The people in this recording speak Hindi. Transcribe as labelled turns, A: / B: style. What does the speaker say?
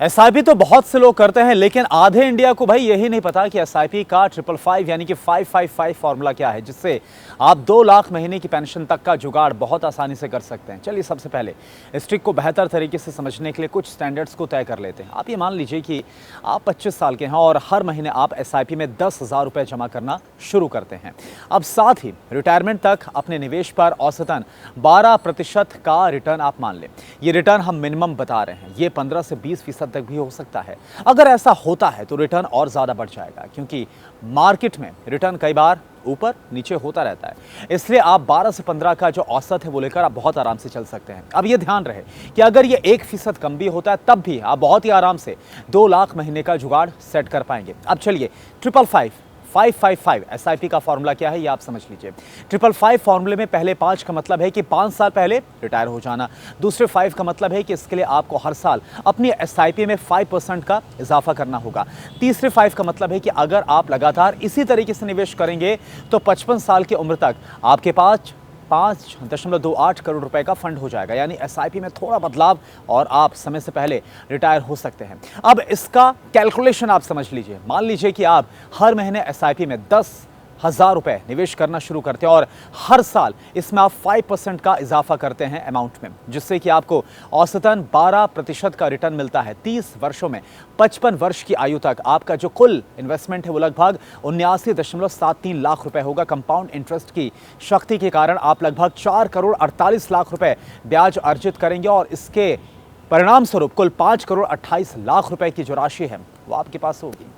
A: एसआईपी तो बहुत से लोग करते हैं, लेकिन आधे इंडिया को भाई यही नहीं पता कि एसआईपी का 555 यानी कि 555 फॉर्मूला क्या है, जिससे आप 2 लाख महीने की पेंशन तक का जुगाड़ बहुत आसानी से कर सकते हैं। चलिए सबसे पहले इस ट्रिक को बेहतर तरीके से समझने के लिए कुछ स्टैंडर्ड्स को तय कर लेते हैं। आप ये मान लीजिए कि आप 25 साल के हैं और हर महीने आप एसआईपी में 10,000 रुपये जमा करना शुरू करते हैं। अब साथ ही रिटायरमेंट तक अपने निवेश पर औसतन 12% का रिटर्न आप मान लें। ये रिटर्न हम मिनिमम बता रहे हैं, ये 15 से 20% तक भी हो सकता है। अगर ऐसा होता है तो रिटर्न और ज्यादा बढ़ जाएगा, क्योंकि मार्केट में रिटर्न कई बार ऊपर नीचे होता रहता है। इसलिए आप 12 से 15 का जो औसत है वो लेकर आप बहुत आराम से चल सकते हैं। अब ये ध्यान रहे कि अगर ये 1% कम भी होता है तब भी आप बहुत ही आराम से 2 लाख महीने का जुगाड़ सेट कर पाएंगे। अब चलिए 555 एसआईपी का फॉर्मूला क्या है ये आप समझ लीजिए। 555 फॉर्मूले में पहले 5 का मतलब है कि 5 साल पहले रिटायर हो जाना। दूसरे 5 का मतलब है कि इसके लिए आपको हर साल अपनी एसआईपी में 5% का इजाफा करना होगा। तीसरे 5 का मतलब है कि अगर आप लगातार इसी तरीके से निवेश करेंगे तो 55 साल की उम्र तक आपके पास 5.28 करोड़ रुपए का फंड हो जाएगा। यानी एसआईपी में थोड़ा बदलाव और आप समय से पहले रिटायर हो सकते हैं। अब इसका कैलकुलेशन आप समझ लीजिए। मान लीजिए कि आप हर महीने एसआईपी में 10,000 रुपए निवेश करना शुरू करते हैं और हर साल इसमें आप 5% का इजाफा करते हैं अमाउंट में, जिससे कि आपको औसतन 12% का रिटर्न मिलता है। 30 वर्षों में 55 वर्ष की आयु तक आपका जो कुल इन्वेस्टमेंट है वो लगभग 79.73 लाख रुपए होगा। कंपाउंड इंटरेस्ट की शक्ति के कारण आप लगभग 4 करोड़ 48 लाख रुपए ब्याज अर्जित करेंगे और इसके परिणाम स्वरूप कुल 5 करोड़ 28 लाख रुपए की जो राशि है वो आपके पास होगी।